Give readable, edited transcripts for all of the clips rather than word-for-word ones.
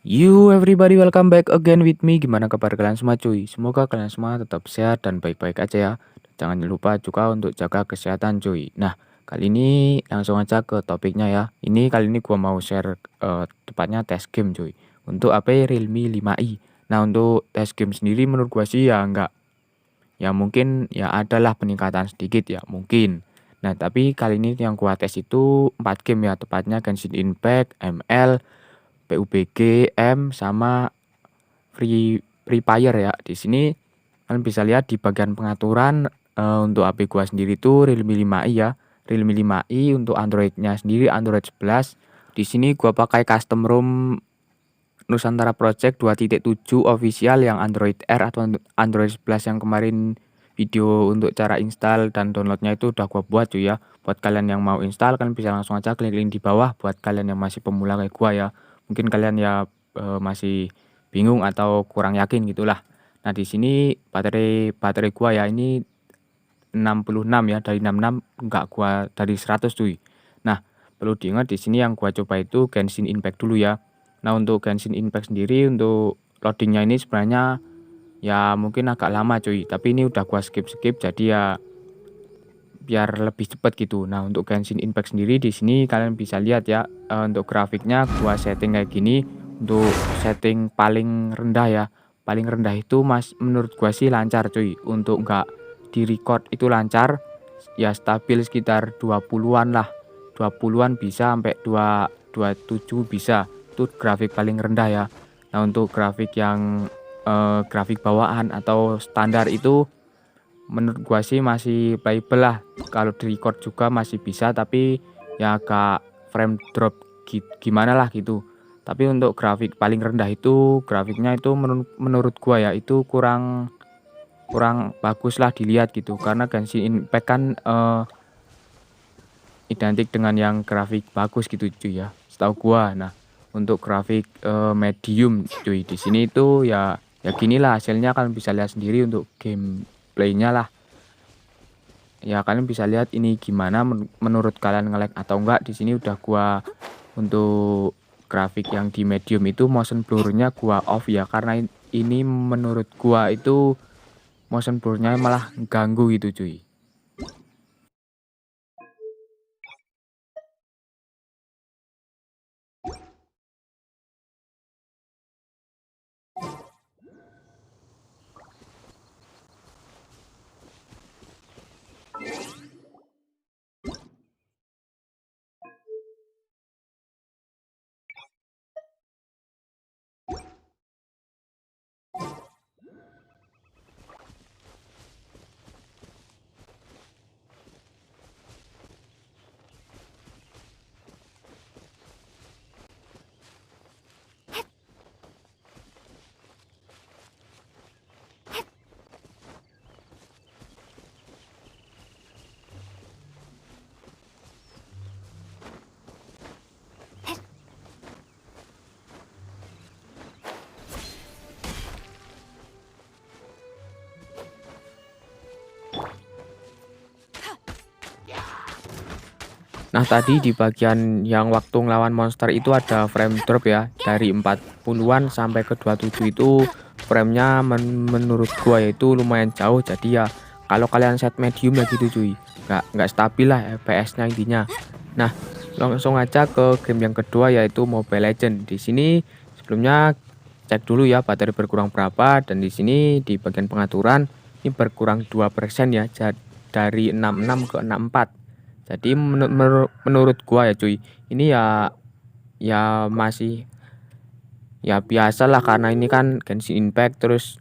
You everybody welcome back again with me. Gimana kabar kalian semua cuy? Semoga kalian semua tetap sehat dan baik-baik aja ya. Jangan lupa juga untuk jaga kesehatan cuy. Nah, kali ini langsung aja ke topiknya ya. Kali ini gua mau share tepatnya tes game cuy. Untuk HP Realme 5i. Nah, untuk tes game sendiri menurut gua sih ya enggak, ya mungkin ya adalah peningkatan sedikit ya mungkin. Nah, tapi kali ini yang gua tes itu 4 game ya, tepatnya Genshin Impact, ML, PUBG, M, sama Free Fire ya. Di sini kalian bisa lihat di bagian pengaturan untuk HP gua sendiri itu Realme 5i ya. Realme 5i untuk Android-nya sendiri Android 11. Di sini gua pakai custom ROM Nusantara Project 2.7 official yang Android R atau Android 11 yang kemarin video untuk cara install dan downloadnya itu udah gua buat cuy ya. Buat kalian yang mau install kalian bisa langsung aja klik link di bawah. Buat kalian yang masih pemula kayak gua ya, mungkin kalian ya masih bingung atau kurang yakin gitulah. Nah, di sini baterai baterai gua ya ini 66 ya, dari 66 enggak gua dari 100 cuy. Nah, perlu diingat di sini yang gua coba itu Genshin Impact dulu ya. Nah, untuk Genshin Impact sendiri untuk loadingnya ini sebenarnya ya mungkin agak lama cuy, tapi ini udah gua skip-skip jadi ya biar lebih cepat gitu. Nah, untuk Genshin Impact sendiri di sini kalian bisa lihat ya, untuk grafiknya gua setting kayak gini. Untuk setting paling rendah ya. Paling rendah itu menurut gua sih lancar cuy. Untuk nggak di-record itu lancar. Ya stabil sekitar 20-an lah. 20-an bisa sampai 27 bisa. Itu grafik paling rendah ya. Nah, untuk grafik yang grafik bawaan atau standar itu menurut gua sih masih playable lah. Kalau di record juga masih bisa, tapi ya agak frame drop gimana lah gitu. Tapi untuk grafik paling rendah itu grafiknya itu menurut gua ya itu kurang kurang bagus lah dilihat gitu. Karena Genshin Impact kan identik dengan yang grafik bagus gitu cuy ya, setahu gua. Nah, untuk grafik medium cuy di sini itu ya ginilah hasilnya, kalian bisa lihat sendiri untuk gameplaynya lah. Ya kalian bisa lihat ini gimana menurut kalian nge-lag atau enggak. Di sini udah gua untuk grafik yang di medium itu motion blur-nya gua off ya, karena ini menurut gua itu motion blur-nya malah ganggu gitu cuy. Nah, tadi di bagian yang waktu ngelawan monster itu ada frame drop ya. Dari 40-an sampai ke 27 itu framenya menurut gua itu lumayan jauh. Jadi ya kalau kalian set medium ya gitu cuy. Nggak stabil lah FPS-nya intinya. Nah, langsung aja ke game yang kedua yaitu Mobile Legend. Di sini sebelumnya cek dulu ya baterai berkurang berapa, dan di sini di bagian pengaturan ini berkurang 2% ya. Dari 66 ke 64. Jadi menurut gua ya cuy, ini ya masih ya biasa lah, karena ini kan Genshin Impact, terus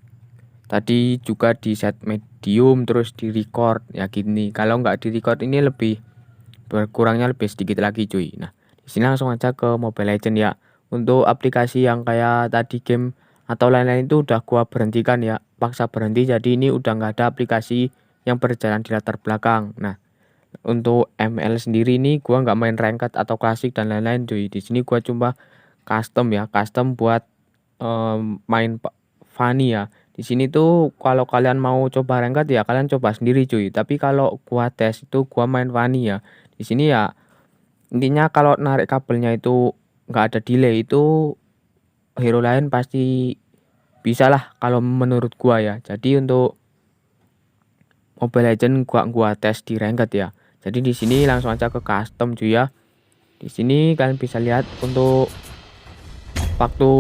tadi juga di set medium terus di record ya gini. Kalau nggak di record ini lebih berkurangnya lebih sedikit lagi cuy. Nah, di sini langsung aja ke Mobile Legend ya. Untuk aplikasi yang kayak tadi game atau lain-lain itu udah gua berhentikan ya, paksa berhenti. Jadi ini udah nggak ada aplikasi yang berjalan di latar belakang. Nah, untuk ML sendiri ini gua nggak main ranked atau klasik dan lain-lain cuy. Di sini gua cuma custom ya, custom buat main funny ya. Di sini tuh kalau kalian mau coba ranked ya kalian coba sendiri cuy. Tapi kalau gua tes itu gua main funny ya. Di sini ya intinya kalau narik kabelnya itu nggak ada delay, itu hero lain pasti bisa lah kalau menurut gua ya. Jadi untuk Mobile Legend gua tes di ranked ya. Jadi di sini langsung aja ke custom cuy ya. Di sini kalian bisa lihat untuk waktu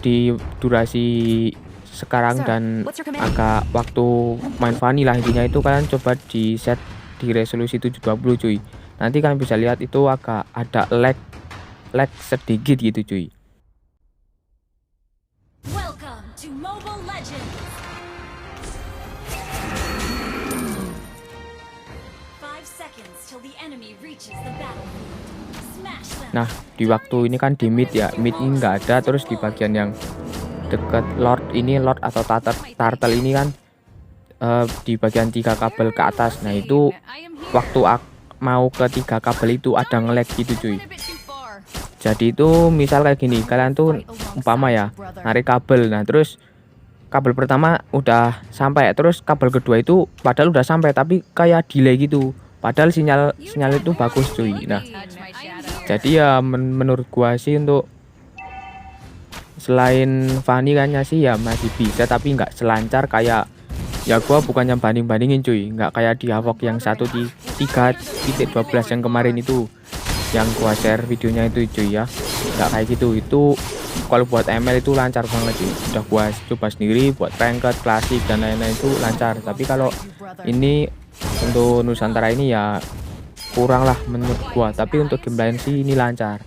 di durasi sekarang dan agak waktu main Vanilla intinya itu kalian coba di set di resolusi 720 cuy. Nanti kalian bisa lihat itu agak ada lag sedikit gitu cuy. Welcome to Mobile Legends. 5 seconds till the enemy reaches the battlefield. Smash them. Nah di waktu ini kan di mid ya, mid ini nggak ada, terus di bagian yang deket Lord ini, Lord atau turtle ini kan di bagian 3 kabel ke atas. Nah itu waktu mau ke 3 kabel itu ada nge-lag gitu cuy. Jadi itu misal kayak gini, kalian tuh umpama ya narik kabel, nah terus kabel pertama udah sampai, terus kabel kedua itu padahal udah sampai tapi kayak delay gitu, padahal sinyal itu bagus cuy. Nah jadi ya menurut gua sih untuk selain Fanny kan sih ya masih bisa tapi nggak selancar kayak, ya gua bukannya bandingin cuy, nggak kayak di Havok yang 1.3.12 yang kemarin itu yang gua share videonya itu cuy ya, nggak kayak gitu. Itu kalau buat ML itu lancar banget cuy, udah gua coba sendiri buat ranked, klasik dan lain-lain itu lancar. Tapi kalau ini untuk Nusantara ini ya kurang lah menurut gua. Tapi untuk game lain sih ini lancar,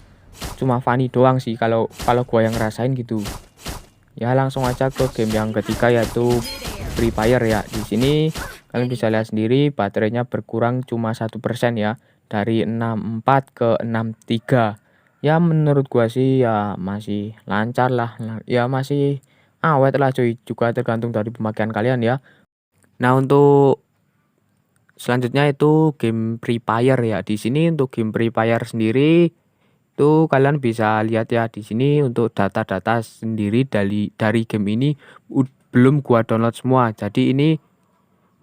cuma Fanny doang sih kalau gua yang ngerasain gitu. Ya langsung aja ke game yang ketiga yaitu Free Fire ya. Di sini kalian bisa lihat sendiri baterainya berkurang cuma 1% ya, dari 64 ke 63. Ya menurut gua sih ya masih lancar lah. Ya masih awet lah cuy. Juga tergantung dari pemakaian kalian ya. Nah untuk selanjutnya itu game Free Fire ya. Di sini untuk game Free Fire sendiri itu kalian bisa lihat ya, di sini untuk data-data sendiri dari game ini belum gua download semua. Jadi ini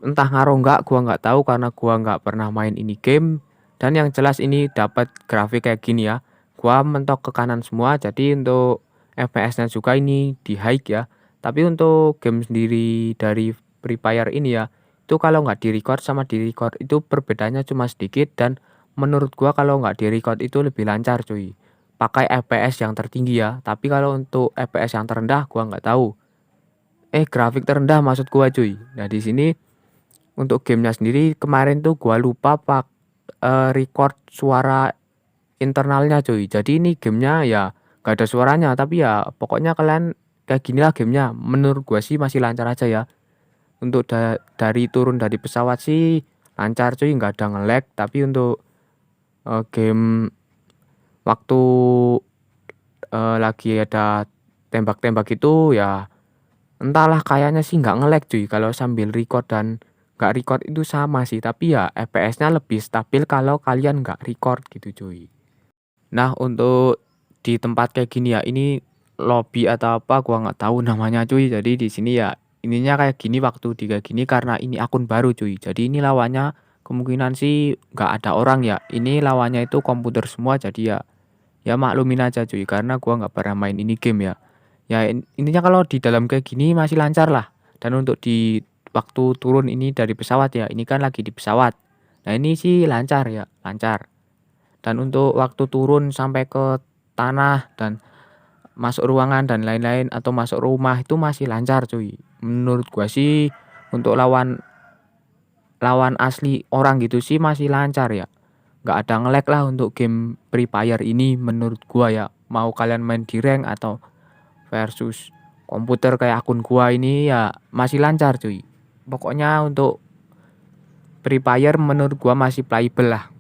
entah ngaruh nggak, gua nggak tahu karena gua nggak pernah main ini game. Dan yang jelas ini dapat grafik kayak gini ya. Gua mentok ke kanan semua. Jadi untuk FPS-nya juga ini di high ya. Tapi untuk game sendiri dari Free Fire ini ya, itu kalau nggak di record sama di record itu perbedaannya cuma sedikit. Dan menurut gua kalau nggak di record itu lebih lancar cuy. Pakai FPS yang tertinggi ya. Tapi kalau untuk FPS yang terendah gua nggak tahu. Grafik terendah maksud gua cuy. Nah di sini untuk gamenya sendiri kemarin tuh gua lupa record suara internalnya cuy. Jadi ini gamenya ya gak ada suaranya, tapi ya pokoknya kalian kayak gini lah gamenya. Menurut gua sih masih lancar aja ya. Untuk dari turun dari pesawat sih lancar cuy, nggak ada nge-lag. Tapi untuk game waktu lagi ada tembak-tembak itu ya entahlah, kayaknya sih nggak nge-lag cuy. Kalau sambil record dan nggak record itu sama sih, tapi ya FPS-nya lebih stabil kalau kalian nggak record gitu cuy. Nah untuk di tempat kayak gini ya, ini lobby atau apa gua nggak tahu namanya cuy. Jadi di sini ya ininya kayak gini, waktu di kayak gini karena ini akun baru cuy. Jadi ini lawannya kemungkinan sih nggak ada orang ya. Ini lawannya itu komputer semua, jadi ya maklumin aja cuy karena gua nggak pernah main ini game ya. Ya intinya kalau di dalam kayak gini masih lancar lah. Dan untuk di waktu turun ini dari pesawat ya, ini kan lagi di pesawat. Nah ini sih lancar ya, lancar. Dan untuk waktu turun sampai ke tanah dan masuk ruangan dan lain-lain atau masuk rumah itu masih lancar cuy. Menurut gua sih untuk lawan lawan asli orang gitu sih masih lancar ya. Nggak ada nge-lag lah untuk game Free Fire ini menurut gua ya. Mau kalian main di rank atau versus komputer kayak akun gua ini ya masih lancar cuy. Pokoknya untuk Free Fire menurut gua masih playable lah.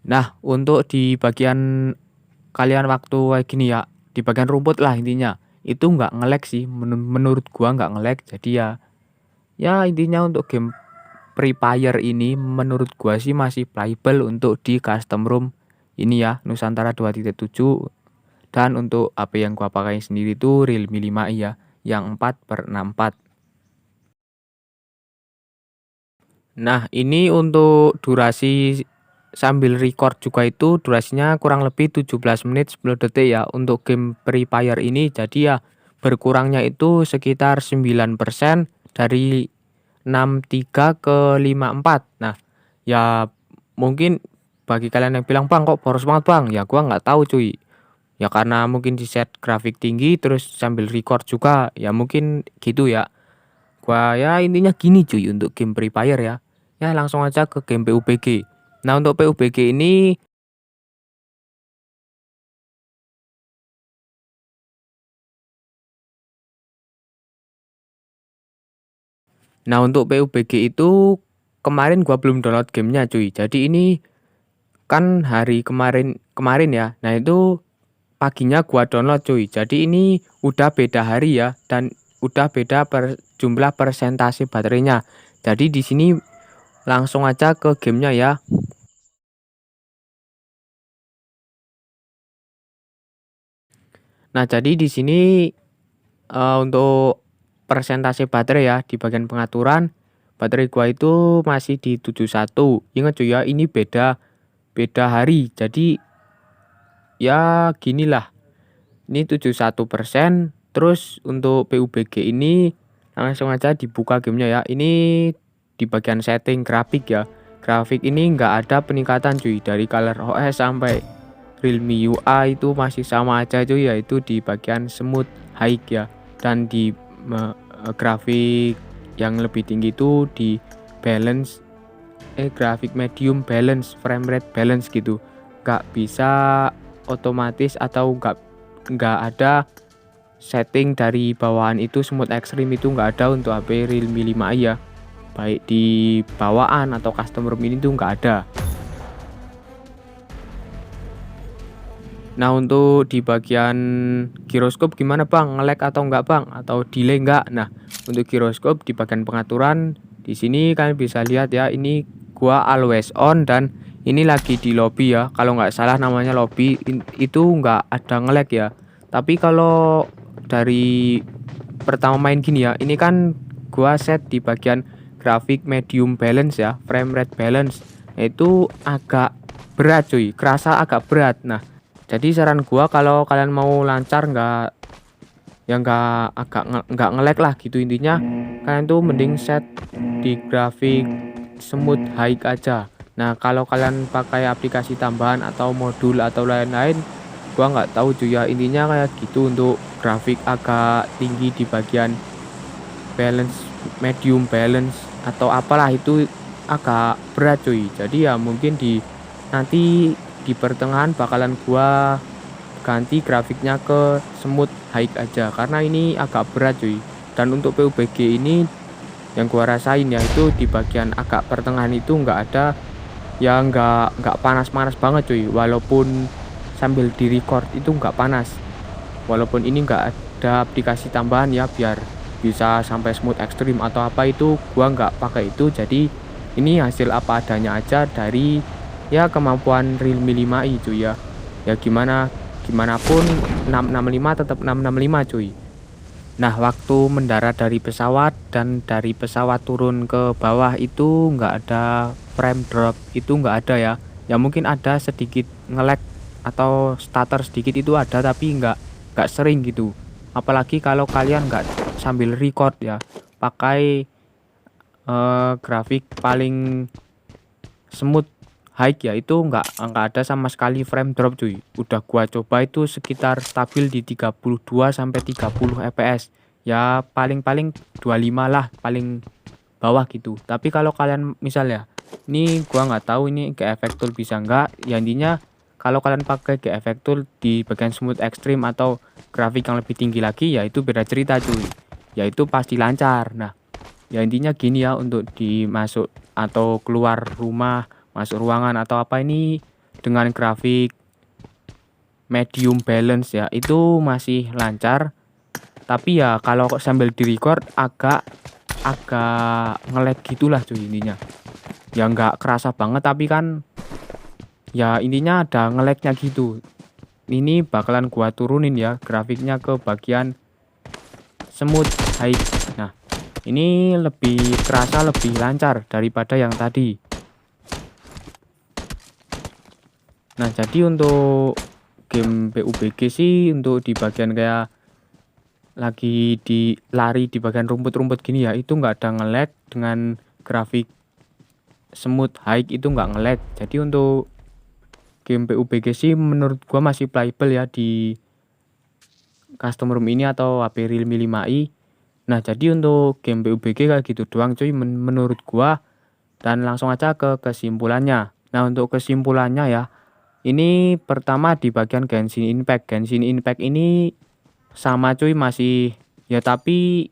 Nah, untuk di bagian kalian waktu kayak gini ya, di bagian rumput lah intinya, itu nggak nge-lag sih, menurut gua nggak nge-lag. Jadi ya intinya untuk game Free Fire ini menurut gua sih masih playable untuk di custom room ini ya, Nusantara 2.7, dan untuk HP yang gua pakai sendiri itu Realme 5i ya, yang 4/64. Nah, ini untuk durasi sambil record juga itu durasinya kurang lebih 17 menit 10 detik ya untuk game Free Fire ini. Jadi ya berkurangnya itu sekitar 9% dari 63 ke 54. Nah, ya mungkin bagi kalian yang bilang, "Bang, kok boros banget, Bang?" Ya gua nggak tahu, cuy. Ya karena mungkin di set grafik tinggi terus sambil record juga, ya mungkin gitu ya. Gua ya intinya gini cuy untuk game Free Fire ya. Ya langsung aja ke game PUBG. Nah, untuk PUBG ini, untuk PUBG itu kemarin gua belum download gamenya cuy. Jadi ini kan hari kemarin kemarin ya. Nah, itu paginya gua download cuy. Jadi ini udah beda hari ya dan udah beda jumlah persentase baterainya. Jadi di sini langsung aja ke gamenya ya. Nah, jadi di sini untuk persentase baterai ya, di bagian pengaturan, baterai gua itu masih di 71. Ingat cuy ya, ini beda beda hari. Jadi ya ginilah, ini 71%. Terus untuk PUBG ini langsung aja dibuka gamenya ya. Ini di bagian setting grafik ya. Grafik ini nggak ada peningkatan cuy, dari color OS sampai Realme UI itu masih sama aja cuy, yaitu di bagian smooth high ya. Dan di grafik yang lebih tinggi itu di balance, grafik medium balance, frame rate balance gitu. Nggak bisa otomatis atau nggak ada setting dari bawaan itu smooth extreme, itu nggak ada untuk HP Realme 5i ya. Baik di bawaan atau custom ROM ini tuh nggak ada. Nah, untuk di bagian giroskop gimana Bang? Nge-lag atau enggak Bang? Atau delay enggak? Nah, untuk giroskop di bagian pengaturan di sini kalian bisa lihat ya, ini gua always on dan ini lagi di lobby ya. Kalau nggak salah namanya lobby, itu nggak ada nge-lag ya. Tapi kalau dari pertama main gini ya, ini kan gua set di bagian grafik medium balance ya, frame rate balance. Nah, itu agak berat cuy, kerasa agak berat. Nah, jadi saran gua kalau kalian mau lancar nggak nge-lag lah gitu, intinya kalian tuh mending set di grafik smooth high aja. Nah, kalau kalian pakai aplikasi tambahan atau modul atau lain-lain, gua nggak tahu cuy ya, intinya kayak gitu untuk grafik agak tinggi di bagian balance, medium balance atau apalah itu agak berat cuy. Jadi ya mungkin nanti di pertengahan bakalan gua ganti grafiknya ke smooth high aja karena ini agak berat cuy. Dan untuk PUBG ini yang gua rasain ya, itu di bagian agak pertengahan itu nggak ada, ya nggak panas-panas banget cuy. Walaupun sambil di record itu nggak panas. Walaupun ini nggak ada aplikasi tambahan ya biar bisa sampai smooth extreme atau apa, itu gua nggak pakai itu. Jadi ini hasil apa adanya aja dari ya kemampuan Realme 5i cuy ya. Ya gimana pun 665 tetap 665 cuy. Nah, waktu mendarat dari pesawat dan dari pesawat turun ke bawah itu nggak ada frame drop, itu nggak ada ya. Ya mungkin ada sedikit nge-lag atau stutter sedikit itu ada, tapi nggak sering gitu. Apalagi kalau kalian nggak sambil record ya, pakai grafik paling smooth high ya, itu nggak ada sama sekali frame drop cuy. Udah gua coba itu sekitar stabil di 32 sampai 30 fps. Ya paling-paling 25 lah paling bawah gitu. Tapi kalau kalian misalnya ini gua nggak tahu ini ke efek tool bisa nggak. Ya intinya kalau kalian pakai ke efek tool di bagian smooth extreme atau grafik yang lebih tinggi lagi, ya itu beda cerita cuy. Ya itu pasti lancar. Nah, ya intinya gini ya, untuk dimasuk atau keluar rumah, masuk ruangan atau apa, ini dengan grafik medium balance ya itu masih lancar. Tapi ya kalau sambil di record agak nge-lag gitulah cuy intinya. Ya nggak kerasa banget tapi kan ya intinya ada nge-lagnya gitu. Ini bakalan gua turunin ya grafiknya ke bagian smooth high. Nah, ini lebih kerasa lebih lancar daripada yang tadi. Nah, jadi untuk game PUBG sih untuk di bagian kayak lagi di lari di bagian rumput-rumput gini ya itu nggak ada nge-lag dengan grafik smooth high itu nggak nge-lag. Jadi untuk game PUBG sih menurut gua masih playable ya di custom room ini atau HP Realme 5i. Nah, jadi untuk game PUBG kayak gitu doang cuy menurut gua. Dan langsung aja ke kesimpulannya. Nah, untuk kesimpulannya ya, ini pertama di bagian Genshin Impact. Genshin Impact ini sama cuy masih ya tapi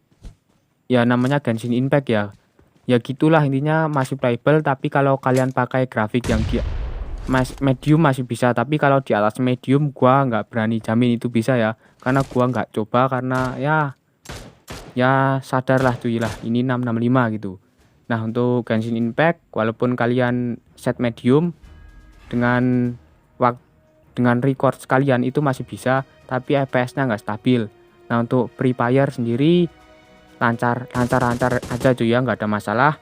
ya namanya Genshin Impact ya. Ya gitulah intinya masih playable tapi kalau kalian pakai grafik yang dia medium masih bisa, tapi kalau di atas medium gua nggak berani jamin itu bisa ya. Karena gua nggak coba karena ya sadarlah cuy lah ini 665 gitu. Nah, untuk Genshin Impact walaupun kalian set medium dengan dengan record sekalian itu masih bisa, tapi FPS-nya nggak stabil. Nah, untuk Free Fire sendiri lancar aja cuy ya, nggak ada masalah.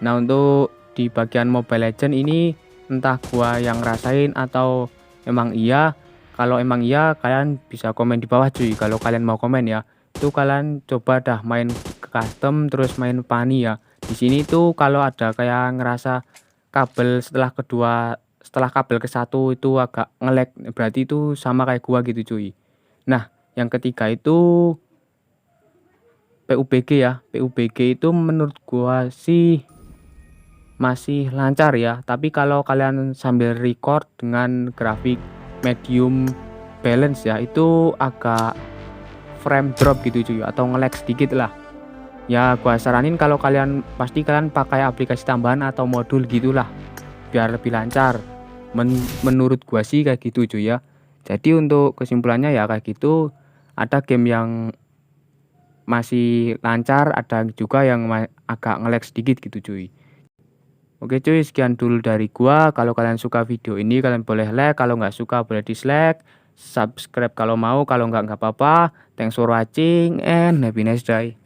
Nah, untuk di bagian Mobile Legend ini entah gua yang ngerasain atau emang iya. Kalau emang iya kalian bisa komen di bawah cuy. Kalau kalian mau komen ya, itu kalian coba dah main ke custom terus main Pani ya. Di sini tuh kalau ada kayak ngerasa kabel setelah kabel ke satu itu agak nge-lag, berarti itu sama kayak gua gitu cuy. Nah, yang ketiga itu PUBG ya. PUBG itu menurut gua sih masih lancar ya, tapi kalau kalian sambil record dengan grafik medium balance ya itu agak frame drop gitu cuy atau nge-lag sedikit lah. Ya gua saranin kalau kalian pasti kalian pakai aplikasi tambahan atau modul gitulah biar lebih lancar. Menurut gua sih kayak gitu cuy ya. Jadi untuk kesimpulannya ya kayak gitu, ada game yang masih lancar, ada juga yang agak nge-lag sedikit gitu cuy. Oke cuy, sekian dulu dari gua. Kalau kalian suka video ini, kalian boleh like. Kalau nggak suka, boleh dislike. Subscribe kalau mau, kalau nggak apa-apa. Thanks for watching and have a nice day.